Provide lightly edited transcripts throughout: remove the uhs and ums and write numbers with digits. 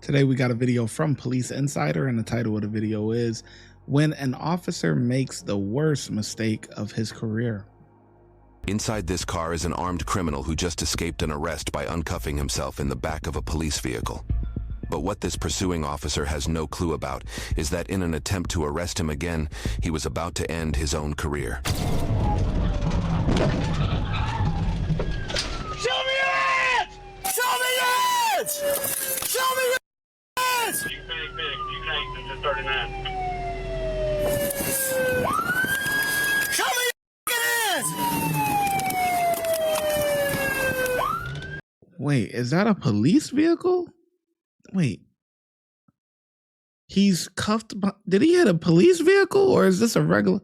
Today we got a video from Police Insider, and the title of the video is When an Officer Makes the Worst Mistake of His Career. Inside this car is an armed criminal who just escaped an arrest by uncuffing himself in the back of a police vehicle. But what this pursuing officer has no clue about is that in an attempt to arrest him again, he was about to end his own career. Show me your hands! Show me your hands! Show me your hands! You can't, just 39. Show me your hands! Wait, is that a police vehicle? Wait. He's cuffed. Did he hit a police vehicle, or is this a regular?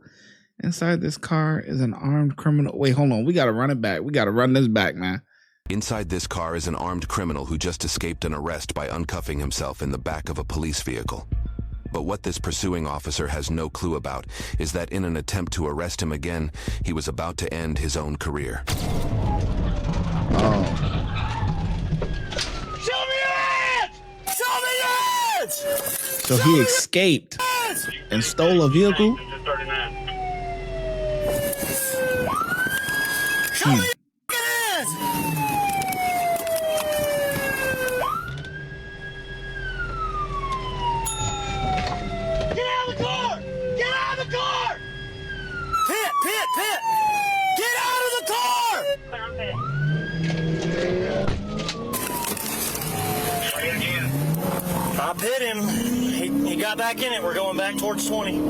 Inside this car is an armed criminal. Wait, hold on. We got to run it back. We got to run this back, man. Inside this car is an armed criminal who just escaped an arrest by uncuffing himself in the back of a police vehicle. But what this pursuing officer has no clue about is that in an attempt to arrest him again, he was about to end his own career. Oh. Show me your hands! Show me your hands! So he escaped and stole a vehicle? Just 39. Show me your hands! Get out of the car! Get out of the car! Pit! Get out of the car! Try it again. I pit him. He got back in it. We're going back towards 20.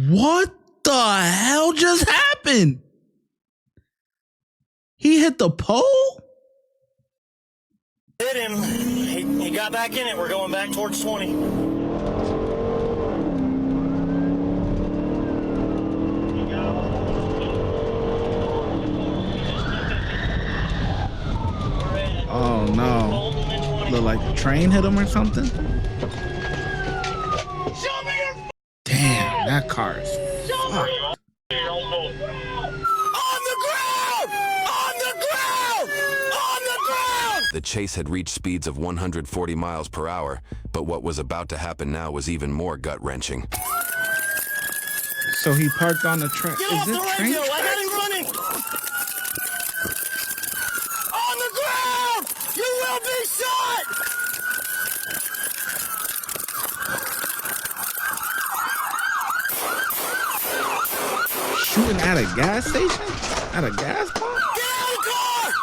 What the hell just happened? He hit the pole? Hit him. He got back in it. We're going back towards 20. Oh no. Look like the train hit him or something? Damn, that car is fucked. The chase had reached speeds of 140 miles per hour, but what was about to happen now was even more gut-wrenching. So he parked on the train. Get Is off this the train radio! I track? got him running! On the ground! You will be shot! Shooting at a gas station? At a gas pump? Get out of the car!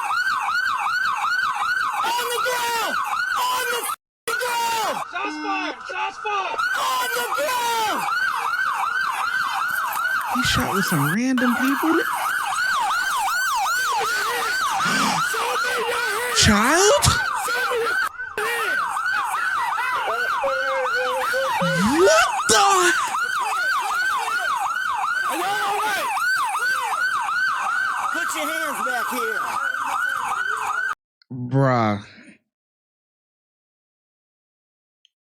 On the ground! On the ground! Shots fired! Shots fired! On the ground! He shot with some random people. Child? What the? Are y'all all right? Put your hands back here. Bruh.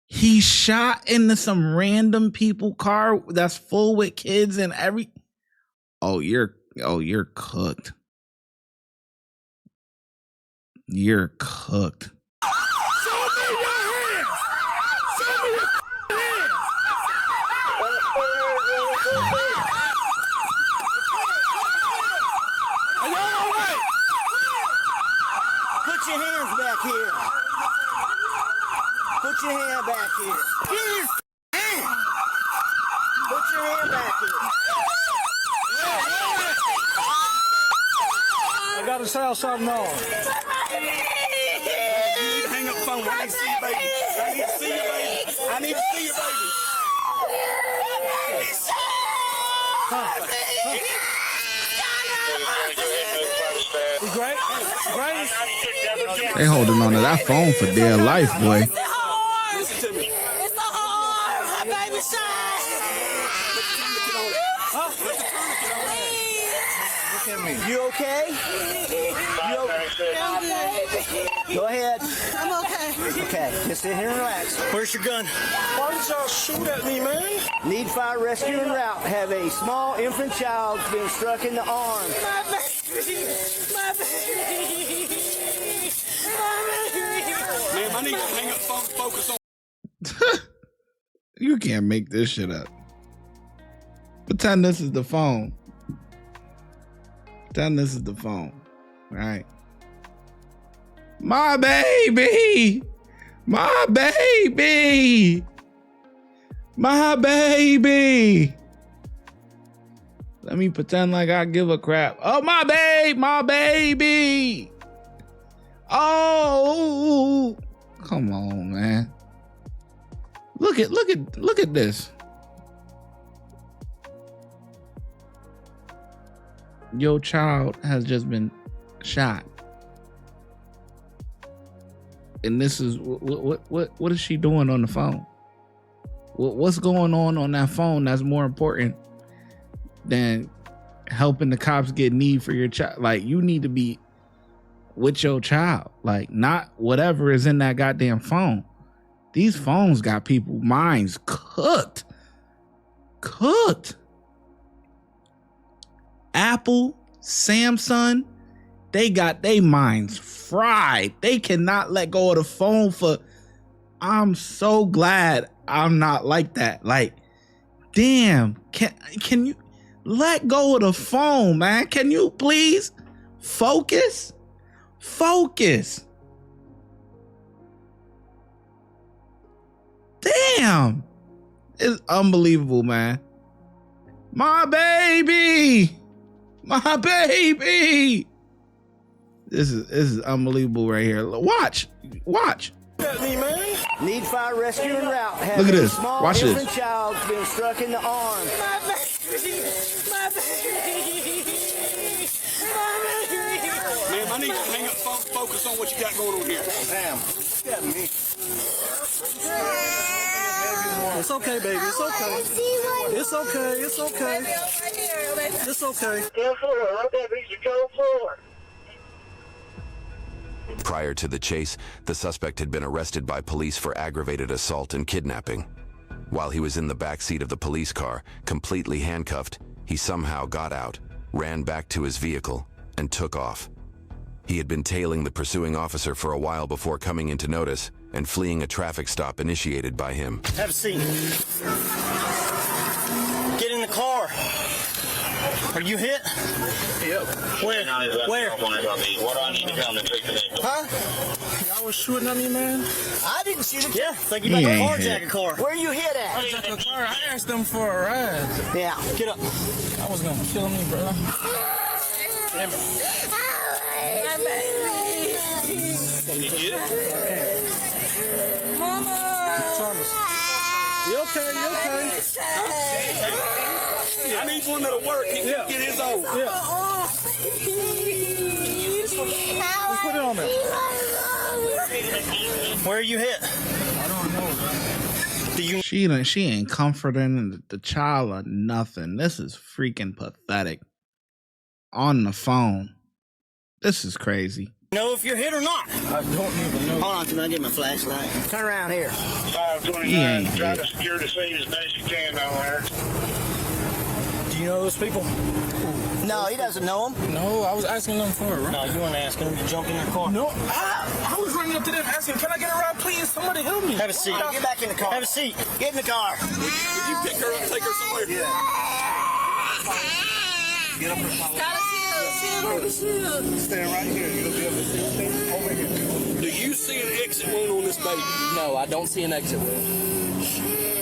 He shot into some random people car that's full with kids and every. Oh, you're cooked. You're cooked. Show me your hands! Show me your hands! Are y'all all right? Put your hands back here. Put your hand back here. Give me your hand. Put your hand back here. I got a South Side North. You need to hang up the phone. I need to see your baby. I need to see your baby. I need to see your baby. You great? Great? They holding on to that phone for dear life, boy. Listen to me. It's the arm. My baby shot. Huh? You okay? Go ahead. I'm okay. Okay, just sit here and relax. Where's your gun? Why did y'all shoot at me, man? Need fire rescue en route. Have a small infant child been struck in the arm. My baby. My baby. My baby. Ma'am, I need to hang up phone, focus on. You can't make this shit up. Pretend this is the phone. Pretend this is the phone. All right. My baby. My baby. My baby. Let me pretend like I give a crap. Oh, my babe. My baby. Oh. Come on, man. Look at this. Your child has just been shot. And this is what is she doing on the phone? What's going on that phone that's more important than helping the cops get need for your child? Like, you need to be with your child, like, not whatever is in that goddamn phone. These phones got people's minds cooked. Apple, Samsung, they got their minds fried. They cannot let go of the phone for. I'm so glad I'm not like that. Like, damn, can you let go of the phone, man? Can you please focus? Damn, it's unbelievable, man. My baby. This is unbelievable right here. Watch. At me, man. Need fire rescue en route. Have Look at a this. small Watch this. infant child been struck in the arm. My baby. My baby. My baby. Ma'am, I need to hang up phone, focus on what you got going on here. Damn, look at me. It's okay, baby. It's okay. It's okay. It's okay. It's okay. Prior to the chase, the suspect had been arrested by police for aggravated assault and kidnapping. While he was in the backseat of the police car, completely handcuffed, he somehow got out, ran back to his vehicle, and took off. He had been tailing the pursuing officer for a while before coming into notice and fleeing a traffic stop initiated by him. Have a seat. Get in the car. Are you hit? Yep. Where? What do I need to come and fix it? Huh? Y'all was shooting at me, man. I didn't shoot it. Yeah, think you about He to ain't carjack a hit. car. Where you hit at? The car, I asked them for a ride. Yeah, get up. I was gonna kill me, bro. Damn it. My baby. You get it? Mama. You okay? You okay? I need one that'll work. He can get his own. Yeah. Just put it on there. Where are you hit? I don't know. Do you She ain't comforting the child or nothing. This is freaking pathetic. On the phone. This is crazy. know if you're hit or not? I don't even know. Hold on, can I get my flashlight? Turn around here. 529, try to secure the scene as best you can down there. Do you know those people? No, he doesn't know them. No, I was asking them for a ride. No, you weren't asking him to jump in their car. No, I was running up to them asking, can I get a ride, please? Somebody help me. Have a seat. Get back in the car. Have a seat. Get in the car. Would you pick her up, take her somewhere? Yeah. Get up and follow. Stand right here. You'll be able to see things over here. Do you see an exit wound on this baby? No, I don't see an exit wound.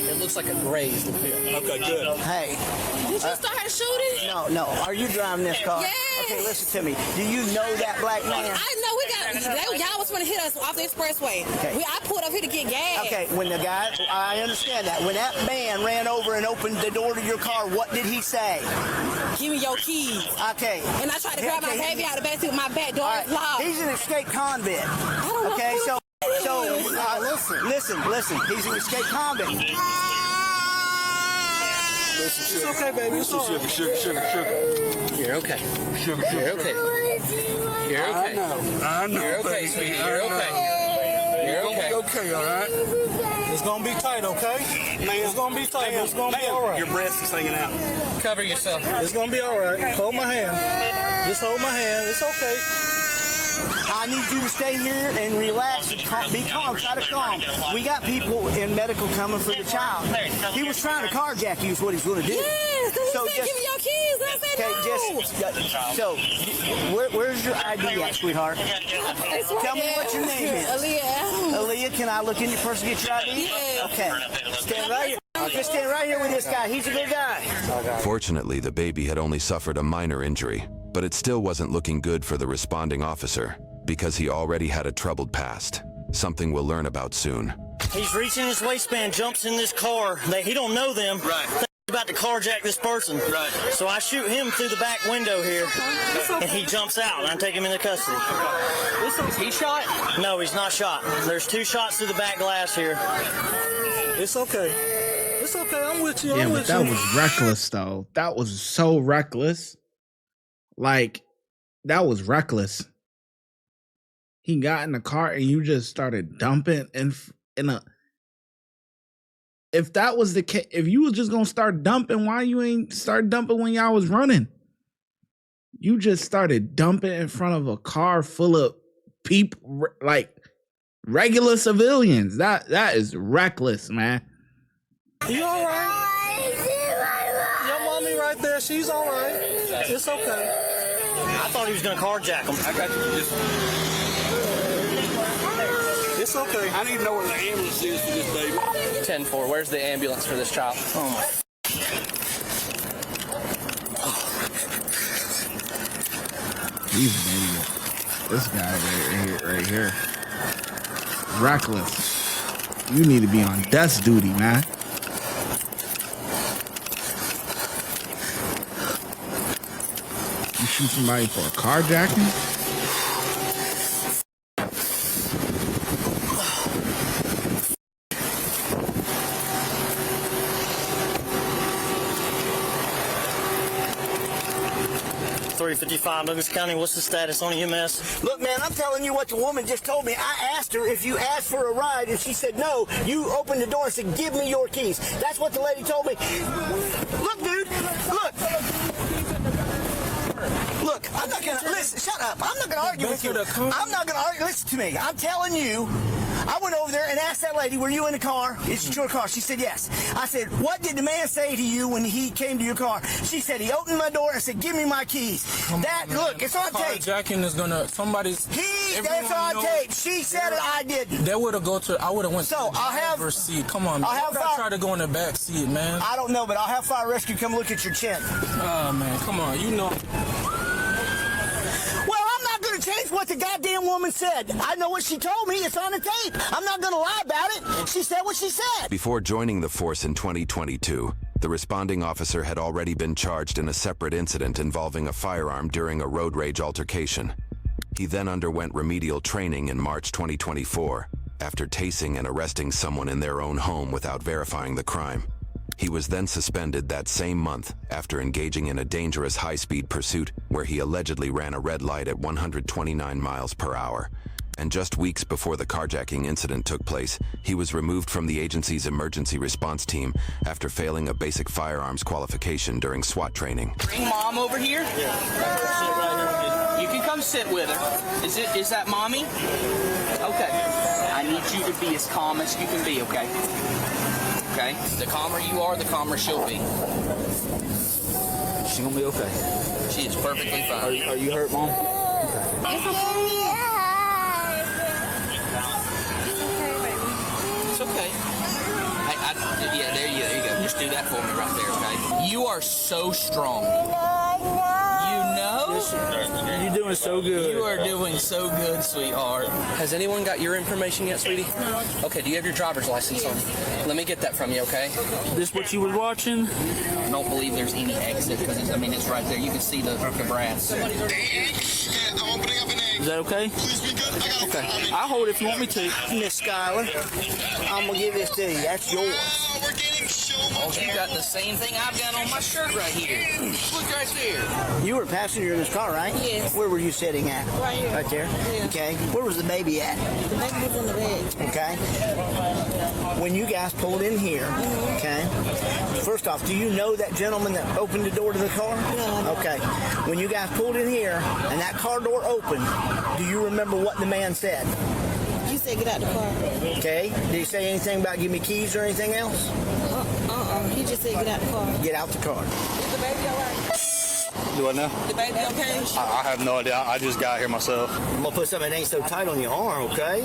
It looks like a grazed wound. Okay, good. Hey. Did you start shooting? No. Are you driving this car? Yes. Okay, listen to me. Do you know that black man? I know y'all was gonna hit us off the expressway. Okay. I pulled up here to get gas. Okay, when the guy, I understand that. When that man ran over and opened the door to your car, what did he say? Give me your keys. Okay. And I tried to grab my baby out of the back seat with my back door All right. locked. He's an escaped convict. I don't know Okay, who so the listen. He's an escaped convict. It's okay, baby. It's all right. Sugar. You're okay. Sugar. You're okay. You're okay. I know. You're okay, sweetie. You're okay. You're okay. Okay, all right? It's gonna be tight, okay? It's gonna be tight, but it's gonna be all right. Your breast is hanging out. Cover yourself. It's gonna be all right. Hold my hand. Just hold my hand. It's okay. I need you to stay here and relax and be calm. Try to calm. We got people in medical coming for the child. He was trying to carjack you is what he's going to do. Yes, he So said just- give me your keys. I said no. So, where's your ID at, sweetheart? It's right Tell me there. what your name is. Aaliyah. Aaliyah, can I look in your purse and get your ID? Yeah. Okay. Stand right here. Just stand right here with this guy. He's a good guy. Fortunately, the baby had only suffered a minor injury, but it still wasn't looking good for the responding officer because he already had a troubled past, something we'll learn about soon. He's reaching his waistband, jumps in this car. He don't know them. Right. He's about to carjack this person. Right. So I shoot him through the back window here, and he jumps out, and I take him into custody. Is he shot? No, he's not shot. There's 2 shots through the back glass here. It's okay. It's okay. I'm with you. Yeah, I'm but with that you. was reckless, though. That was so reckless. Like, that was reckless. He got in the car and you just started dumping in a. If that was the case, if you was just gonna start dumping, why you ain't start dumping when y'all was running? You just started dumping in front of a car full of people, like regular civilians. That is reckless, man. You all right? Your mommy right there. She's all right. It's okay. I thought he was going to carjack him. I got you. It's okay. I need to know where the ambulance is for this baby. 10-4. Where's the ambulance for this child? Oh, my. He's an idiot. This guy right here. Reckless. You need to be on desk duty, man. You shoot somebody for a carjacking? .355 Douglas County, what's the status on EMS? Look, man, I'm telling you what the woman just told me. I asked her if you asked for a ride, and she said no. You opened the door and said, give me your keys. That's what the lady told me. Look, dude, look. Look, I'm not going to, listen, shut up. I'm not going to argue with you. I'm not going to argue. Listen to me. I'm telling you. I went over there and asked that lady, were you in the car? Is it your car? She said, yes. I said, what did the man say to you when he came to your car? She said, he opened my door and said, give me my keys. Look, it's on tape. Carjacking is gonna, somebody's... That's on tape. She said it, I didn't. They would have go to, I would have went So, to the I'll have... driver's seat. Come on, man. I'll have try to go in the back seat, man. I don't know, but I'll have fire rescue come look at your chin. Oh, man, come on, you know... Change what the goddamn woman said. I know what she told me. It's on the tape. I'm not going to lie about it. She said what she said. Before joining the force in 2022, the responding officer had already been charged in a separate incident involving a firearm during a road rage altercation. He then underwent remedial training in March 2024 after tasing and arresting someone in their own home without verifying the crime. He was then suspended that same month after engaging in a dangerous high-speed pursuit where he allegedly ran a red light at 129 miles per hour. And just weeks before the carjacking incident took place, he was removed from the agency's emergency response team after failing a basic firearms qualification during SWAT training. Bring mom over here. You can come sit with her. Is that mommy? Okay. I need you to be as calm as you can be, okay? Okay? The calmer you are, the calmer she'll be. She's gonna be okay. She is perfectly fine. Are you hurt, Mom? It's okay. It's okay. Yeah, there you go. Just do that for me right there, okay? You are so strong. You know? You're doing so good. You are doing so good, sweetheart. Has anyone got your information yet, sweetie? Okay, do you have your driver's license on? Let me get that from you, okay? This what you was watching? I don't believe there's any exit because it's right there. You can see the brass. Is that okay? Okay. I'll hold it if you want me to. Miss Skylar, I'm going to give this to you. That's yours. Cause you got the same thing I've got on my shirt right here. Look right there. You were a passenger in this car, right? Yes. Where were you sitting at? Right here. Right there? Yeah. Okay. Where was the baby at? The baby was in the bed. Okay. When you guys pulled in here, okay, first off, do you know that gentleman that opened the door to the car? No. Okay. When you guys pulled in here and that car door opened, do you remember what the man said? You said get out the car. Okay. Did he say anything about give me keys or anything else? He just said get out the car. Get out the car. Is the baby all right? Do I know? The baby okay? I have no idea. I just got here myself. I'm going to put something that ain't so tight on your arm, okay?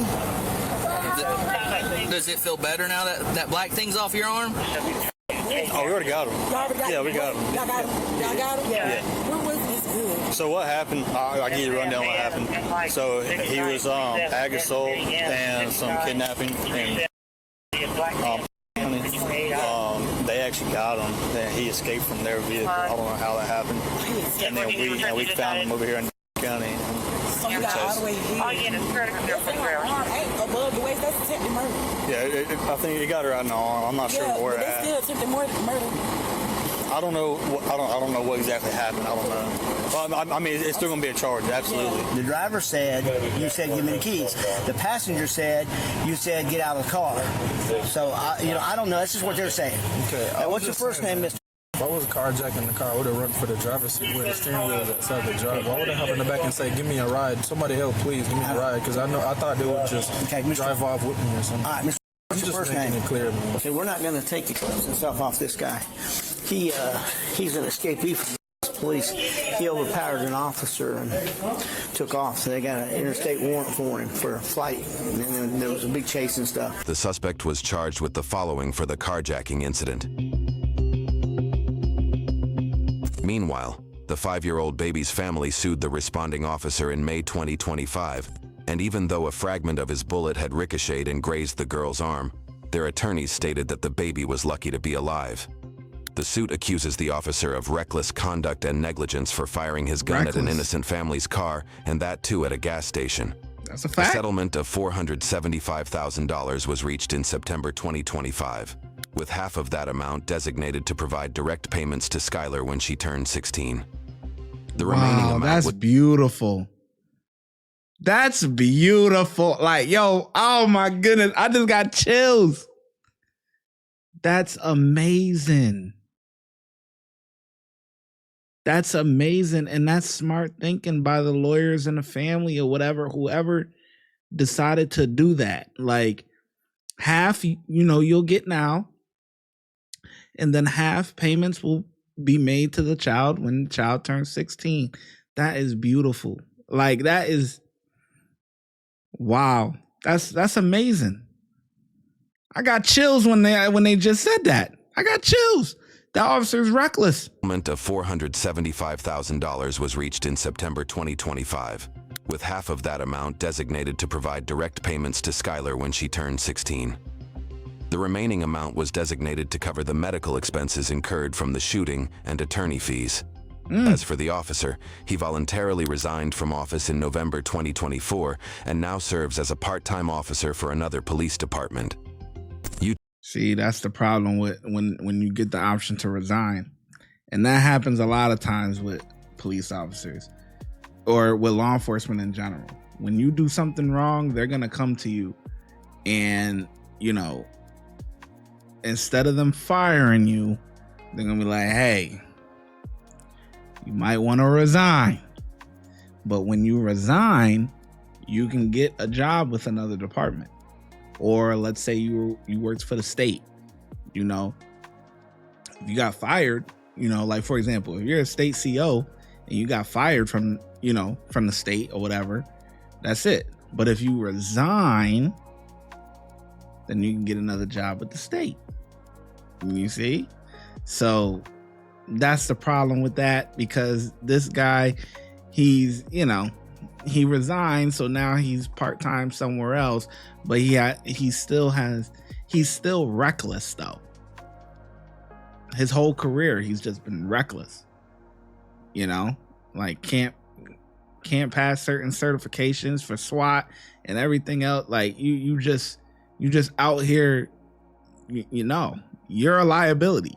Does it feel better now that that black thing's off your arm? Oh, we already got him. Yeah, we got him. Y'all got him? Y'all got him? Yeah. Where was this good? So what happened? I give you a rundown what happened. So he was ag assault and some kidnapping and they actually got him. Then he escaped from their vehicle. I don't know how that happened. And then we found him over here in county. So you got all the way here. Oh, yeah, that's correct. Above the waist, that's attempted murder. Yeah, I think he got her right in the arm. I'm not sure where but at. still attempted murder. I don't know. I don't know what exactly happened. I don't know. Well, I mean, it's still going to be a charge. Absolutely. The driver said, you said give me the keys. The passenger said, you said get out of the car. So, I don't know. That's just what they're saying. Okay. Now, what's your first name, Mr.? If I was carjacking the car, I would have run for the driver's seat where the steering wheel is outside the drive. Why would I hop in the back and say, give me a ride? Somebody help, please, give me a ride. Because I thought they would just drive off with me or something. All right, Mr. What's your first name? It clear. Okay, we're not going to take the clothes and stuff off this guy. He's an escapee from police. He overpowered an officer and took off. So they got an interstate warrant for him for a flight. And then there was a big chase and stuff. The suspect was charged with the following for the carjacking incident. Meanwhile, the 5-year-old baby's family sued the responding officer in May 2025, and even though a fragment of his bullet had ricocheted and grazed the girl's arm, their attorneys stated that the baby was lucky to be alive. The suit accuses the officer of reckless conduct and negligence for firing his gun at an innocent family's car, and that too at a gas station. That's a fact. A settlement of $475,000 was reached in September 2025, with half of that amount designated to provide direct payments to Skylar when she turned 16. The remaining amount that's beautiful. That's beautiful. Like, yo, oh my goodness, I just got chills. That's amazing. That's amazing. And that's smart thinking by the lawyers and the family or whatever, whoever decided to do that. Like, half, you'll get now, and then half payments will be made to the child when the child turns 16. That is beautiful. Like, that is, wow. That's amazing. I got chills when they just said that. I got chills. The officer's reckless. A settlement of $475,000 was reached in September 2025, with half of that amount designated to provide direct payments to Skylar when she turned 16. The remaining amount was designated to cover the medical expenses incurred from the shooting and attorney fees. As for the officer, he voluntarily resigned from office in November 2024 and now serves as a part-time officer for another police department. See, that's the problem with when you get the option to resign. And that happens a lot of times with police officers or with law enforcement in general. When you do something wrong, they're going to come to you and, instead of them firing you, they're going to be like, hey, you might want to resign. But when you resign, you can get a job with another department. Or let's say you worked for the state, if you got fired, like for example, if you're a state CO and you got fired from the state or whatever, that's it. But if you resign, then you can get another job with the state. You see? So that's the problem with that, because this guy, he's, he resigned, so now he's part-time somewhere else, but he's still reckless though. His whole career, he's just been reckless. Like can't pass certain certifications for SWAT and everything else. Like you just out here, you're a liability.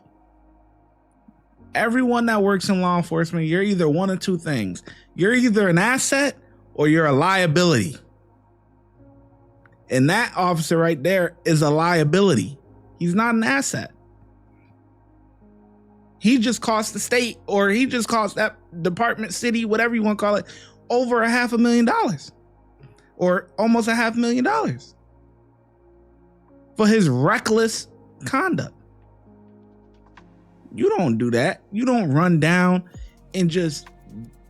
Everyone that works in law enforcement, you're either one of two things. You're either an asset or you're a liability. And that officer right there is a liability. He's not an asset. He just cost the state, or he just cost that department, city, whatever you want to call it, over $500,000 or almost $500,000 for his reckless conduct. You don't do that. You don't run down and just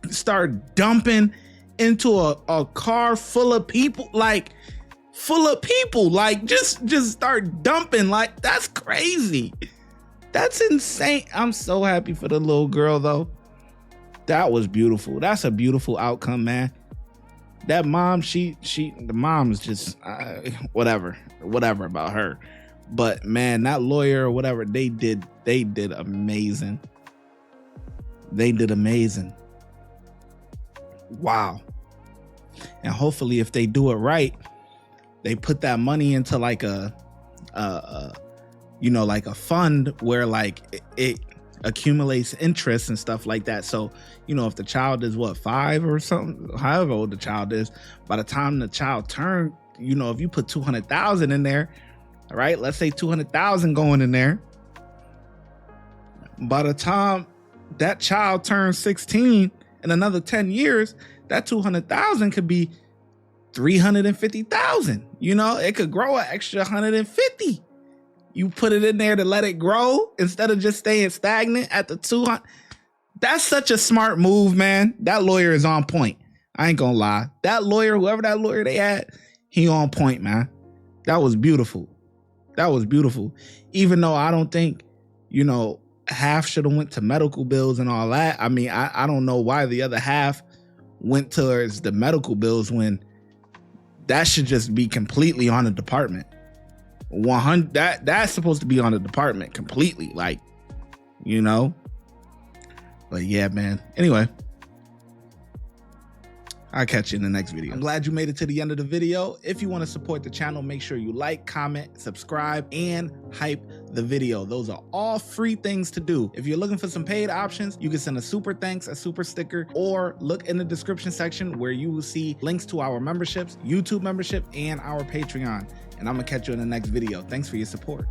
start dumping into a car full of people, like just start dumping. Like, that's crazy. That's insane. I'm so happy for the little girl though. That was beautiful. That's a beautiful outcome, man. That mom, the mom's just whatever about her. But man, that lawyer or whatever, they did amazing. They did amazing. Wow. And hopefully if they do it right, they put that money into like a fund where like it accumulates interest and stuff like that. So, if the child is 5 or something, however old the child is, by the time the child turns, if you put 200,000 in there, all right, let's say 200,000 going in there. By the time that child turns 16 in another 10 years, that 200,000 could be 350,000. It could grow an extra 150. You put it in there to let it grow instead of just staying stagnant at the 200. That's such a smart move, man. That lawyer is on point. I ain't gonna lie. That lawyer, whoever that lawyer they had, he on point, man. That was beautiful. That was beautiful. Even though I don't think, half should have went to medical bills and all that. I mean, I don't know why the other half went towards the medical bills when that should just be completely on the department. 100 that's supposed to be on the department completely, like, but yeah, man. Anyway, I'll catch you in the next video. I'm glad you made it to the end of the video. If you want to support the channel, make sure you like, comment, subscribe, and hype the video. Those are all free things to do. If you're looking for some paid options, you can send a super thanks, a super sticker, or look in the description section where you will see links to our memberships, YouTube membership, and our Patreon. And I'm gonna catch you in the next video. Thanks for your support.